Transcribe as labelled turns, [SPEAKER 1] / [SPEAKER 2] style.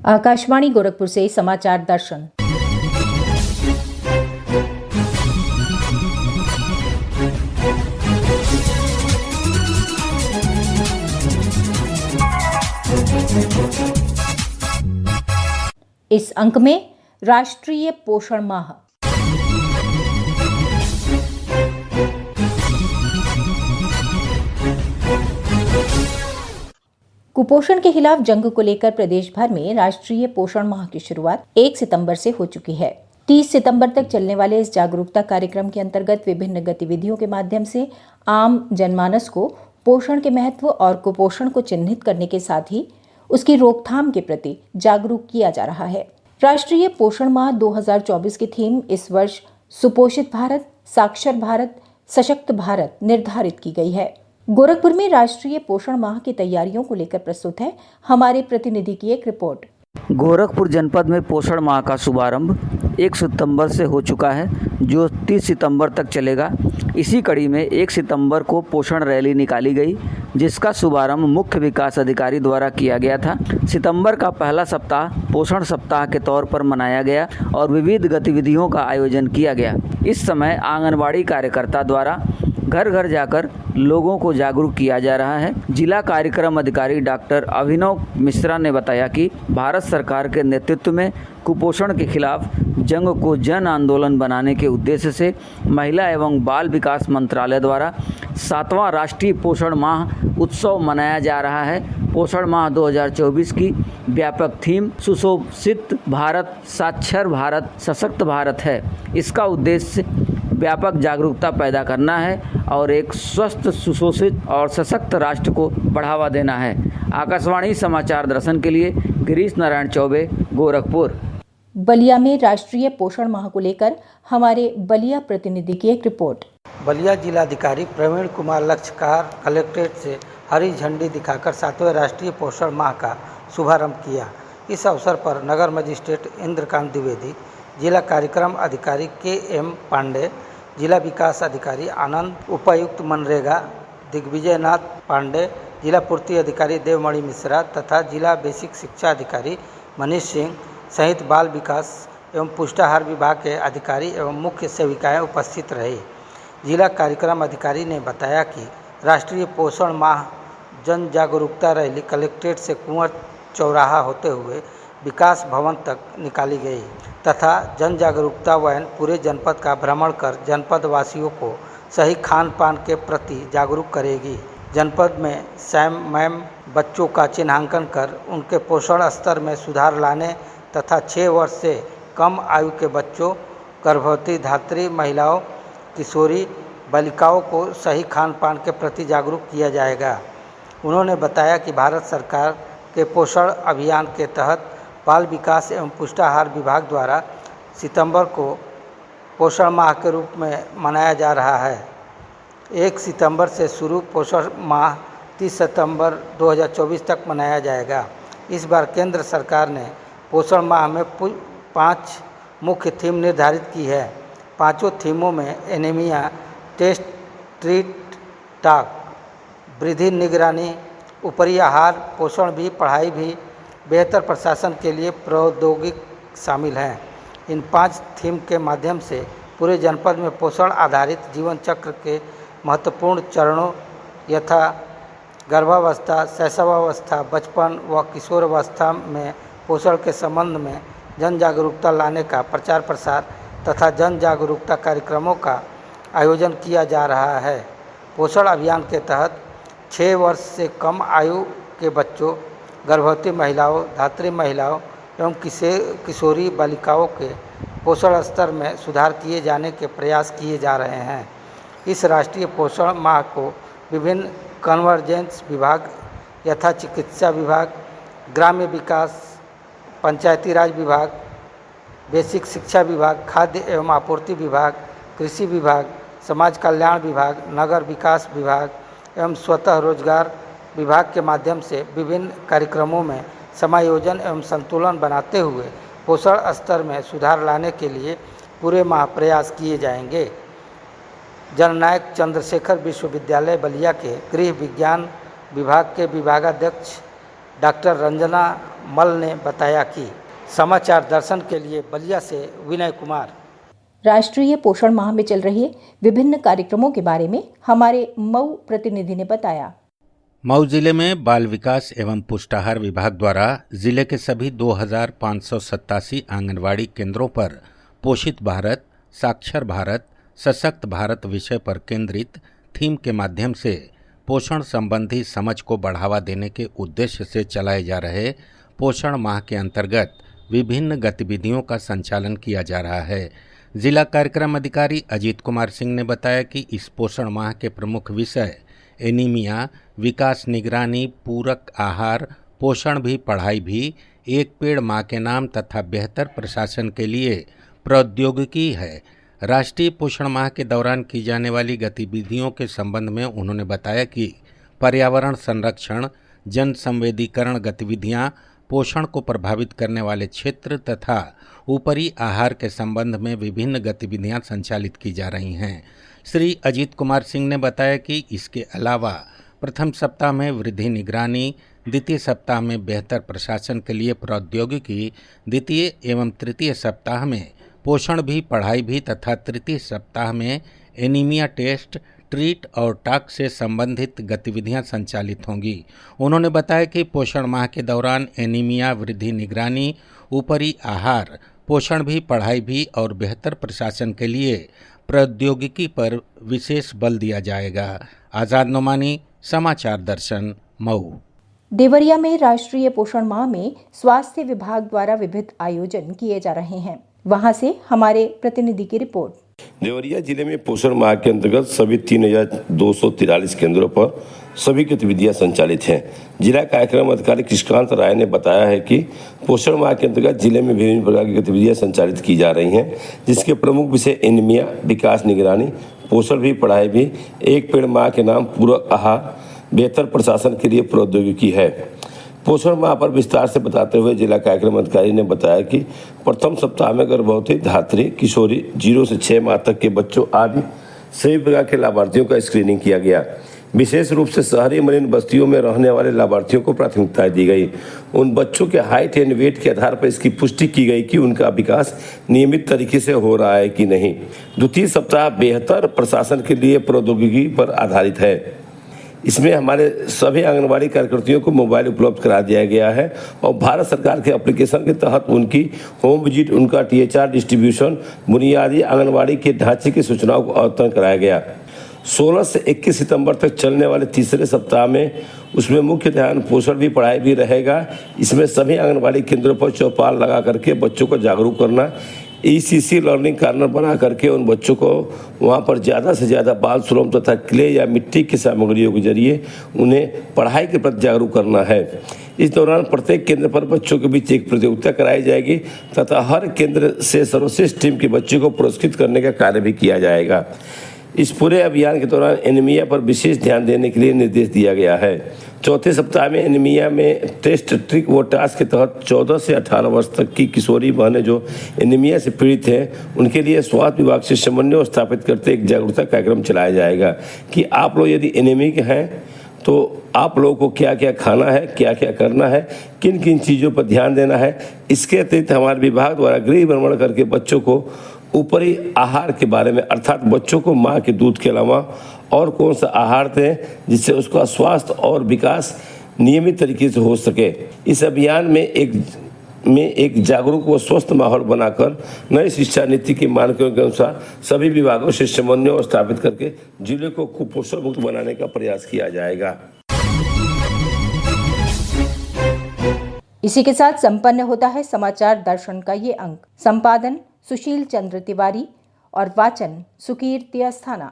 [SPEAKER 1] आकाशवाणी गोरखपुर से समाचार दर्शन। इस अंक में राष्ट्रीय पोषण माह। कुपोषण के खिलाफ जंग को लेकर प्रदेश भर में राष्ट्रीय पोषण माह की शुरुआत 1 सितंबर से हो चुकी है। 30 सितंबर तक चलने वाले इस जागरूकता कार्यक्रम के अंतर्गत विभिन्न गतिविधियों के माध्यम से आम जनमानस को पोषण के महत्व और कुपोषण को चिन्हित करने के साथ ही उसकी रोकथाम के प्रति जागरूक किया जा रहा है। राष्ट्रीय पोषण माह 2024 की थीम इस वर्ष सुपोषित भारत, साक्षर भारत, सशक्त भारत निर्धारित की गई है। गोरखपुर में राष्ट्रीय पोषण माह की तैयारियों को लेकर प्रस्तुत है हमारे प्रतिनिधि की एक रिपोर्ट।
[SPEAKER 2] गोरखपुर जनपद में पोषण माह का शुभारंभ 1 सितंबर से हो चुका है, जो 30 सितंबर तक चलेगा। इसी कड़ी में 1 सितंबर को पोषण रैली निकाली गई, जिसका शुभारंभ मुख्य विकास अधिकारी द्वारा किया गया था। सितंबर का पहला सप्ताह पोषण सप्ताह के तौर पर मनाया गया और विविध गतिविधियों का आयोजन किया गया। इस समय आंगनबाड़ी कार्यकर्ता द्वारा घर घर जाकर लोगों को जागरूक किया जा रहा है। जिला कार्यक्रम अधिकारी डॉक्टर अभिनव मिश्रा ने बताया कि भारत सरकार के नेतृत्व में कुपोषण के खिलाफ जंग को जन आंदोलन बनाने के उद्देश्य से महिला एवं बाल विकास मंत्रालय द्वारा 7वां राष्ट्रीय पोषण माह उत्सव मनाया जा रहा है। पोषण माह 2024 की व्यापक थीम सुशोभित भारत, साक्षर भारत, सशक्त भारत है। इसका उद्देश्य व्यापक जागरूकता पैदा करना है और एक स्वस्थ, सुशोषित और सशक्त राष्ट्र को बढ़ावा देना है। आकाशवाणी समाचार दर्शन के लिए गिरीश नारायण चौबे, गोरखपुर।
[SPEAKER 1] बलिया में राष्ट्रीय पोषण माह को लेकर हमारे बलिया प्रतिनिधि की एक रिपोर्ट।
[SPEAKER 3] बलिया जिलाधिकारी प्रवीण कुमार लक्षकार कलेक्ट्रेट से हरी झंडी दिखाकर 7वें राष्ट्रीय पोषण माह का शुभारंभ किया। इस अवसर पर नगर मजिस्ट्रेट इंद्रकांत द्विवेदी, जिला कार्यक्रम अधिकारी के.एम. पांडे, जिला विकास अधिकारी आनंद, उपायुक्त मनरेगा दिग्विजय नाथ पांडे, जिला पूर्ति अधिकारी देवमणि मिश्रा तथा जिला बेसिक शिक्षा अधिकारी मनीष सिंह सहित बाल विकास एवं पुष्टाहार विभाग के अधिकारी एवं मुख्य सेविकाएं उपस्थित रहे। जिला कार्यक्रम अधिकारी ने बताया कि राष्ट्रीय पोषण माह जन जागरूकता रैली कलेक्ट्रेट से कुंवर चौराहा होते हुए विकास भवन तक निकाली गई तथा जन जागरूकता वैन पूरे जनपद का भ्रमण कर जनपद वासियों को सही खान पान के प्रति जागरूक करेगी। जनपद में सैम मैम बच्चों का चिन्हांकन कर उनके पोषण स्तर में सुधार लाने तथा 6 वर्ष से कम आयु के बच्चों, गर्भवती धात्री महिलाओं, किशोरी बालिकाओं को सही खान पान के प्रति जागरूक किया जाएगा। उन्होंने बताया कि भारत सरकार के पोषण अभियान के तहत बाल विकास एवं पुष्टाहार विभाग द्वारा सितंबर को पोषण माह के रूप में मनाया जा रहा है। 1 सितंबर से शुरू पोषण माह 30 सितंबर 2024 तक मनाया जाएगा। इस बार केंद्र सरकार ने पोषण माह में 5 मुख्य थीम निर्धारित की है। 5 थीमों में एनीमिया, टेस्ट, ट्रीट, टॉक, वृद्धि निगरानी, ऊपरी आहार, पोषण भी, पढ़ाई भी, बेहतर प्रशासन के लिए प्रौद्योगिकी शामिल हैं। इन 5 थीम के माध्यम से पूरे जनपद में पोषण आधारित जीवन चक्र के महत्वपूर्ण चरणों यथा गर्भावस्था, शैशवावस्था, बचपन व किशोरावस्था में पोषण के संबंध में जन जागरूकता लाने का प्रचार प्रसार तथा जन जागरूकता कार्यक्रमों का आयोजन किया जा रहा है। पोषण अभियान के तहत 6 वर्ष से कम आयु के बच्चों, गर्भवती महिलाओं, धात्री महिलाओं एवं किशोरी बालिकाओं के पोषण स्तर में सुधार किए जाने के प्रयास किए जा रहे हैं। इस राष्ट्रीय पोषण माह को विभिन्न कन्वर्जेंस विभाग यथा चिकित्सा विभाग, ग्राम्य विकास, पंचायती राज विभाग, बेसिक शिक्षा विभाग, खाद्य एवं आपूर्ति विभाग, कृषि विभाग, समाज कल्याण विभाग, नगर विकास विभाग एवं स्वतः रोजगार विभाग के माध्यम से विभिन्न कार्यक्रमों में समायोजन एवं संतुलन बनाते हुए पोषण स्तर में सुधार लाने के लिए पूरे माह प्रयास किए जाएंगे। जननायक चंद्रशेखर विश्वविद्यालय बलिया के गृह विज्ञान विभाग के विभागाध्यक्ष डॉक्टर रंजना मल ने बताया कि समाचार दर्शन के लिए बलिया से विनय कुमार।
[SPEAKER 1] राष्ट्रीय पोषण माह में चल रहे विभिन्न कार्यक्रमों के बारे में हमारे मऊ प्रतिनिधि ने बताया।
[SPEAKER 4] मऊ जिले में बाल विकास एवं पुष्टाहार विभाग द्वारा जिले के सभी 2587 आंगनवाड़ी केंद्रों पर पोषित भारत, साक्षर भारत, सशक्त भारत विषय पर केंद्रित थीम के माध्यम से पोषण संबंधी समझ को बढ़ावा देने के उद्देश्य से चलाए जा रहे पोषण माह के अंतर्गत विभिन्न गतिविधियों का संचालन किया जा रहा है। जिला कार्यक्रम अधिकारी अजीत कुमार सिंह ने बताया कि इस पोषण माह के प्रमुख विषय एनीमिया, विकास निगरानी, पूरक आहार, पोषण भी पढ़ाई भी, एक पेड़ माँ के नाम तथा बेहतर प्रशासन के लिए प्रौद्योगिकी है। राष्ट्रीय पोषण माह के दौरान की जाने वाली गतिविधियों के संबंध में उन्होंने बताया कि पर्यावरण संरक्षण, जन संवेदीकरण गतिविधियां, पोषण को प्रभावित करने वाले क्षेत्र तथा ऊपरी आहार के संबंध में विभिन्न गतिविधियां संचालित की जा रही हैं। श्री अजीत कुमार सिंह ने बताया कि इसके अलावा प्रथम सप्ताह में वृद्धि निगरानी, द्वितीय सप्ताह में बेहतर प्रशासन के लिए प्रौद्योगिकी, द्वितीय एवं तृतीय सप्ताह में पोषण भी पढ़ाई भी तथा तृतीय सप्ताह में एनीमिया टेस्ट, ट्रीट और टॉक से संबंधित गतिविधियां संचालित होंगी। उन्होंने बताया कि पोषण माह के दौरान एनीमिया, वृद्धि निगरानी, ऊपरी आहार, पोषण भी पढ़ाई भी और बेहतर प्रशासन के लिए प्रौद्योगिकी पर विशेष बल दिया जाएगा। आज़ाद नोमानी, समाचार दर्शन, मऊ।
[SPEAKER 1] देवरिया में राष्ट्रीय पोषण माह में स्वास्थ्य विभाग द्वारा विविध आयोजन किए जा रहे हैं। वहां से हमारे प्रतिनिधि की रिपोर्ट।
[SPEAKER 5] देवरिया जिले में पोषण माह के अंतर्गत सभी 3243 केंद्रों पर सभी गतिविधियां संचालित हैं। जिला कार्यक्रम अधिकारी कृष्णकांत राय ने बताया है कि पोषण माह के अंतर्गत जिले में विभिन्न प्रकार की गतिविधियां संचालित की जा रही हैं, जिसके प्रमुख विषय एनीमिया, विकास निगरानी, पोषण भी पढ़ाई भी, एक पेड़ माँ के नाम, पूरक आहार, बेहतर प्रशासन के लिए प्रौद्योगिकी है। पोषण माह पर विस्तार से बताते हुए जिला कार्यक्रम अधिकारी ने बताया कि प्रथम सप्ताह में गर्भवती, धात्री, किशोरी, 0 से 6 माह तक के बच्चों आदि सभी प्रकार के लाभार्थियों का स्क्रीनिंग किया गया। विशेष रूप से शहरी मलिन बस्तियों में रहने वाले लाभार्थियों को प्राथमिकता दी गई। उन बच्चों के हाइट एंड वेट के आधार पर इसकी पुष्टि की गई कि उनका विकास नियमित तरीके से हो रहा है कि नहीं। द्वितीय सप्ताह बेहतर प्रशासन के लिए प्रौद्योगिकी पर आधारित है। इसमें हमारे सभी आंगनबाड़ी कार्यकर्तियों को मोबाइल उपलब्ध करा दिया गया है और भारत सरकार के एप्लीकेशन के तहत उनकी होम विजिट, उनका THR डिस्ट्रीब्यूशन, बुनियादी आंगनबाड़ी के ढांचे की सूचनाओं को अवतरण कराया गया। 16 से 21 सितंबर तक चलने वाले तीसरे सप्ताह में उसमें मुख्य ध्यान पोषण भी पढ़ाई भी रहेगा। इसमें सभी आंगनबाड़ी केंद्रों पर चौपाल लगा करके बच्चों को जागरूक करना, ECC लर्निंग कॉर्नर बना करके उन बच्चों को वहाँ पर ज़्यादा से ज़्यादा बाल श्रम तथा क्ले या मिट्टी की सामग्रियों के जरिए उन्हें पढ़ाई के प्रति जागरूक करना है। इस दौरान प्रत्येक केंद्र पर बच्चों के बीच एक प्रतियोगिता कराई जाएगी तथा हर केंद्र से सर्वश्रेष्ठ टीम के बच्चों को पुरस्कृत करने का कार्य भी किया जाएगा। इस पूरे अभियान के दौरान एनीमिया पर विशेष ध्यान देने के लिए निर्देश दिया गया है। चौथे सप्ताह में एनीमिया में टेस्ट, ट्रिक व टास्क के तहत 14 से 18 वर्ष तक की किशोरी बहनें जो एनीमिया से पीड़ित हैं, उनके लिए स्वास्थ्य विभाग से समन्वय स्थापित करते एक जागरूकता कार्यक्रम चलाया जाएगा कि आप लोग यदि एनीमिक हैं तो आप लोगों को क्या क्या खाना है, क्या क्या करना है, किन किन चीज़ों पर ध्यान देना है। इसके अतिरिक्त हमारे विभाग द्वारा गृह भ्रमण करके बच्चों को ऊपरी आहार के बारे में, अर्थात बच्चों को माँ के दूध के अलावा और कौन सा आहार दें जिससे उसका स्वास्थ्य और विकास नियमित तरीके से हो सके। इस अभियान में एक जागरूक व स्वस्थ माहौल बनाकर नई शिक्षा नीति के मानकों के अनुसार सभी विभागों से समन्वय स्थापित करके जिले को कुपोषण मुक्त बनाने का प्रयास किया जाएगा।
[SPEAKER 1] इसी के साथ संपन्न होता है समाचार दर्शन का ये अंक। संपादन सुशील चंद्र तिवारी और वाचन सुकीर्ति अस्थाना।